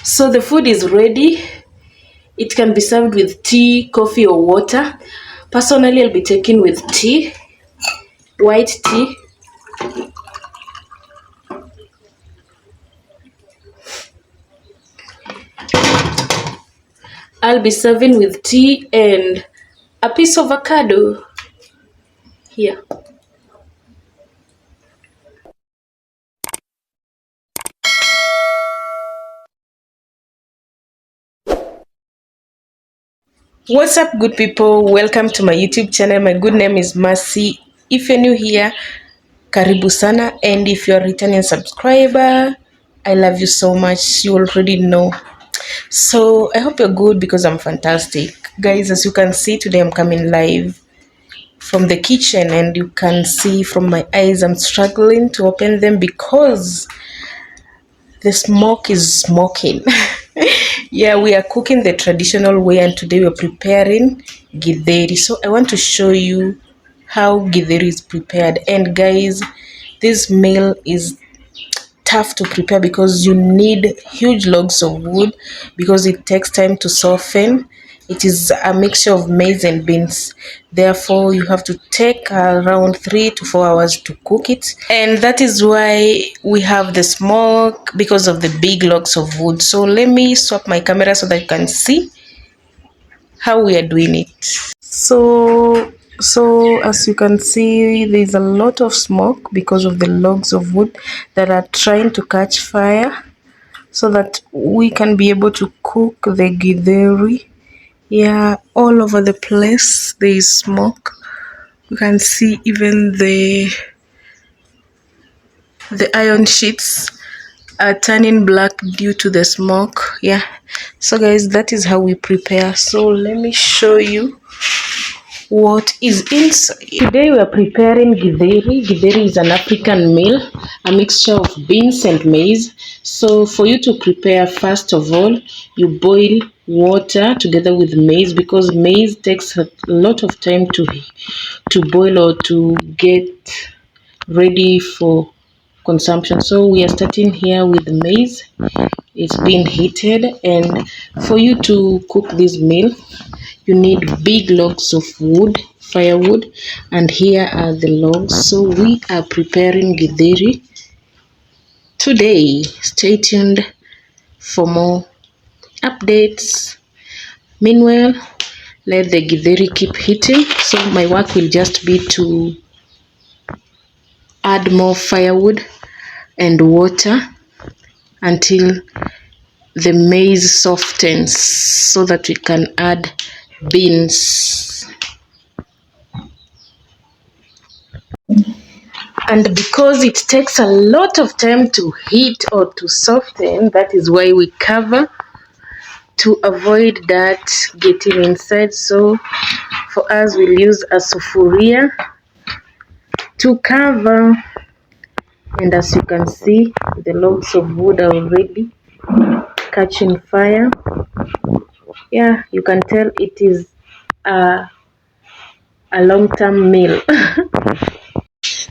So the food is ready. It can be served with tea, coffee, or water. Personally, I'll be taking with tea, white tea. I'll be serving with tea and a piece of avocado here. What's up, good people? Welcome to my YouTube channel. My good name is Mercy. If you're new here, karibu sana, and if you're a returning subscriber, I love you so much. You already know. So I hope you're good because I'm fantastic. Guys, as you can see today, I'm coming live from the kitchen, and you can see from my eyes I'm struggling to open them because the smoke is smoking. Yeah, we are cooking the traditional way, and today we're preparing githeri. So I want to show you how githeri is prepared. And guys, this meal is tough to prepare because you need huge logs of wood because it takes time to soften. It is a mixture of maize and beans. Therefore, you have to take around 3 to 4 hours to cook it. And that is why we have the smoke, because of the big logs of wood. So let me swap my camera so that you can see how we are doing it. So as you can see, there's a lot of smoke because of the logs of wood that are trying to catch fire so that we can be able to cook the githeri. Yeah, all over the place there is smoke. You can see even the iron sheets are turning black due to the smoke. Yeah, so guys, that is how we prepare. So let me show you what is inside. Today we are preparing githeri. Githeri is an African meal, a mixture of beans and maize. So for you to prepare, first of all, you boil water together with maize because maize takes a lot of time to boil or to get ready for consumption. So we are starting here with maize. It's being heated, and for you to cook this meal, you need big logs of wood, firewood, and here are the logs. So we are preparing githeri today. Stay tuned for more updates. Meanwhile, let the githeri keep heating. So my work will just be to add more firewood and water until the maize softens so that we can add beans. And because it takes a lot of time to heat or to soften, that is why we cover to avoid that getting inside. So for us, we'll use a sufuria to cover. And as you can see, the logs of wood are already catching fire. Yeah, you can tell it is a long-term meal.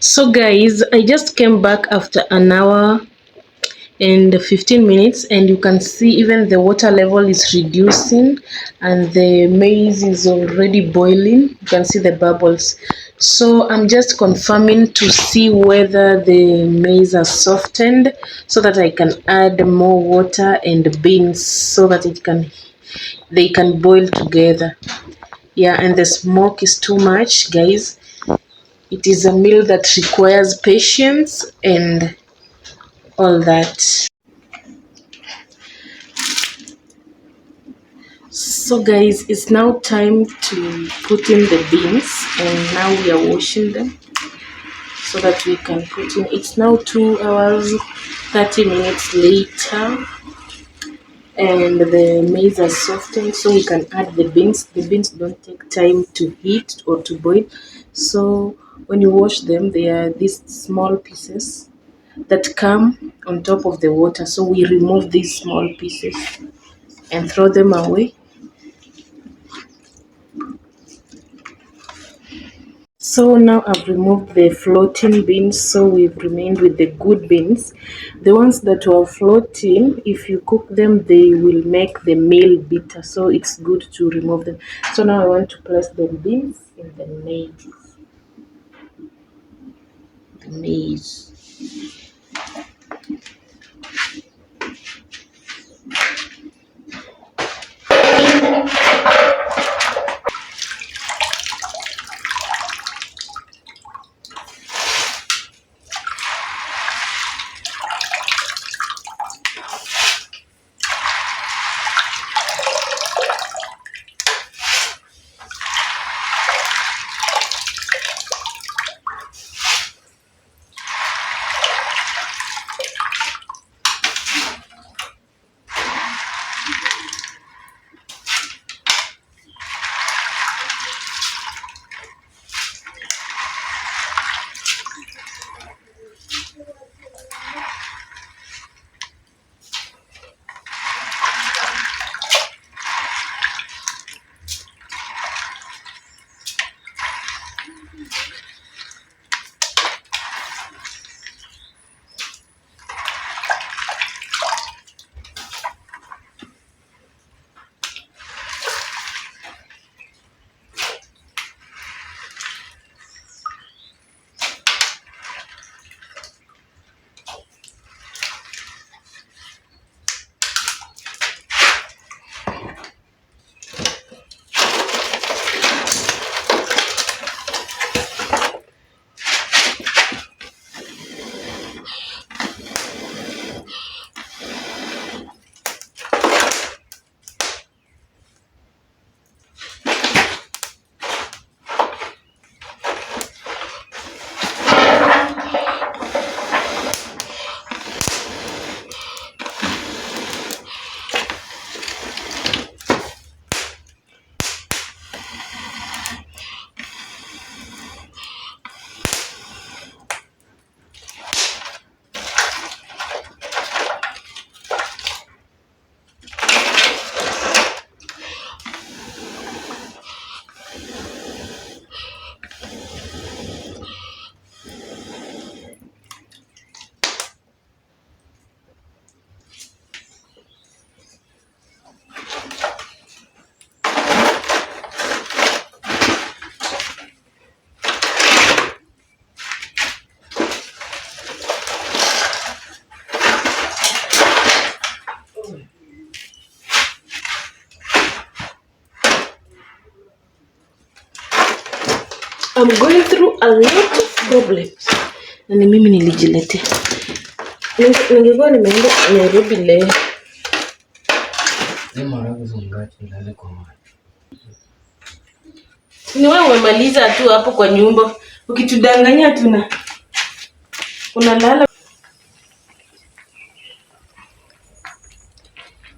So guys, I just came back after an hour and 15 minutes, and you can see even the water level is reducing and the maize is already boiling. You can see the bubbles. So I'm just confirming to see whether the maize are softened so that I can add more water and beans so that they can boil together. Yeah, and the smoke is too much, guys. It is a meal that requires patience and all that. So guys, it's now time to put in the beans, and now we are washing them so that we can put in. It's now 2 hours 30 minutes later, and the maize are softened, so we can add the beans. The beans don't take time to heat or to boil, so when you wash them, they are these small pieces that come on top of the water. So we remove these small pieces and throw them away. So now I've removed the floating beans, so we've remained with the good beans. The ones that were floating, if you cook them, they will make the meal bitter, so it's good to remove them. So now I want to place the beans in the maize. The maize. I'm going through a lot of problems. Na ni mimi nilijiletea. Ningekuwa nimeenda Nairobi leo. Ni wewe umemaliza tu hapo kwa nyumba. Ukitudanganya tuna unalala.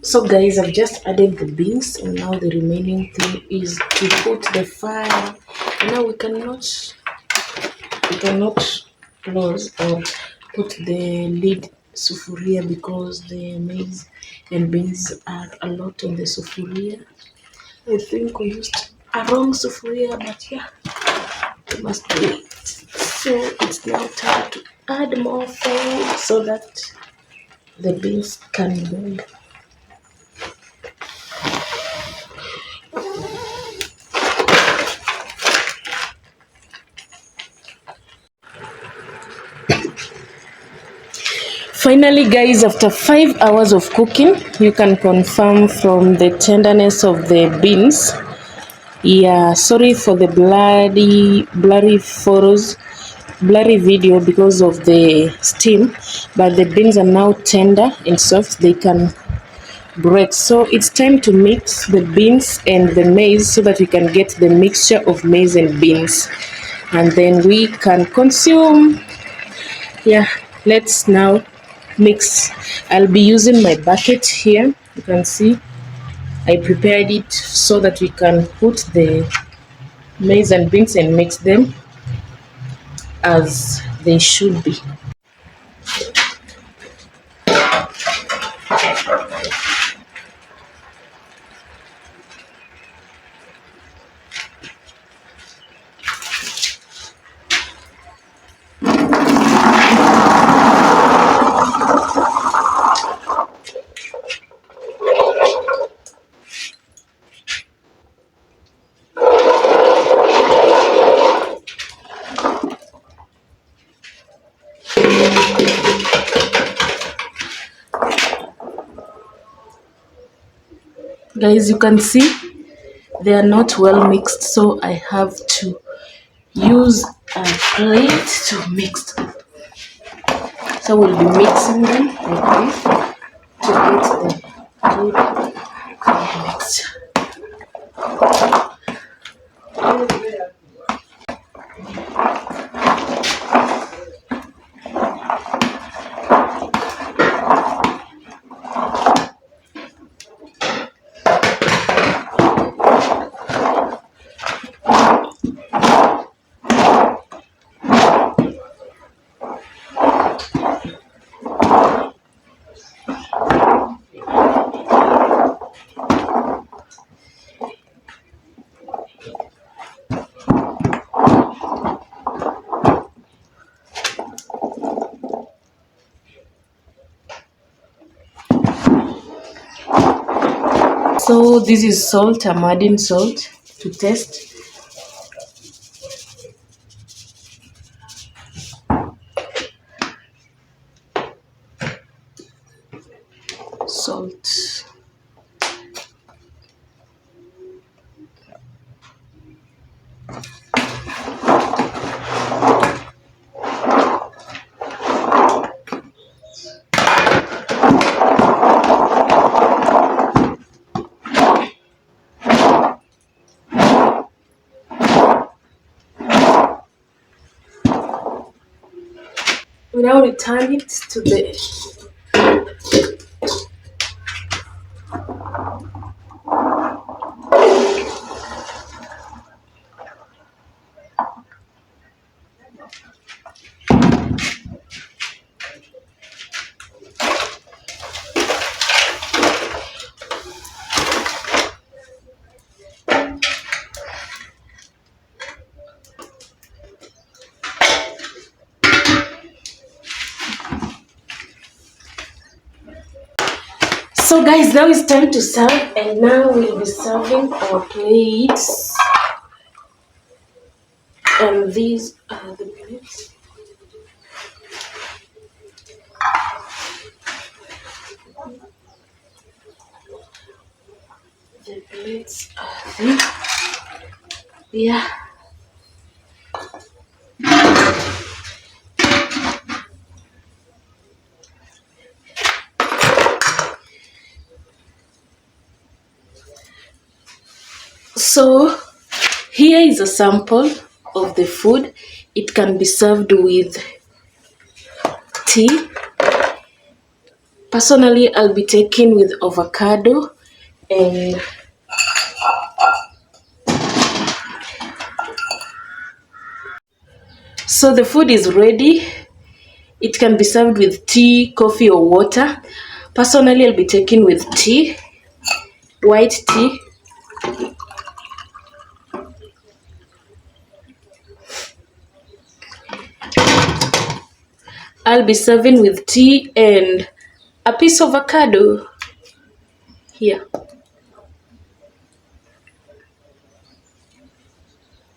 So guys, I've just added the beans and now the remaining thing is to put the fire. Now we cannot close or put the lid sufuria because the maize and beans are a lot on the sufuria. I think we used a wrong sufuria, but yeah, we must do it. So it's now time to add more food so that the beans can boil. Finally guys, after 5 hours of cooking, you can confirm from the tenderness of the beans. Yeah, sorry for the blurry photos, blurry video because of the steam, but the beans are now tender and soft, they can break. So it's time to mix the beans and the maize so that we can get the mixture of maize and beans, and then we can consume. Yeah, let's now mix. I'll be using my bucket here. You can see I prepared it so that we can put the maize and beans and mix them as they should be. Guys, you can see they are not well mixed, so I have to use a plate to mix them. So we'll be mixing them like this to get them good mixed. So this is salt. I'm adding salt to taste. Salt. We now return it to the So guys, now it's time to serve, and now we'll be serving our plates. And these are the plates. The plates are there. Yeah. So here is a sample of the food. It can be served with tea. Personally, I'll be taking with avocado, and so the food is ready. It can be served with tea, coffee, or water. Personally, I'll be taking with tea, white tea. I'll be serving with tea and a piece of avocado here.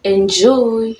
Enjoy.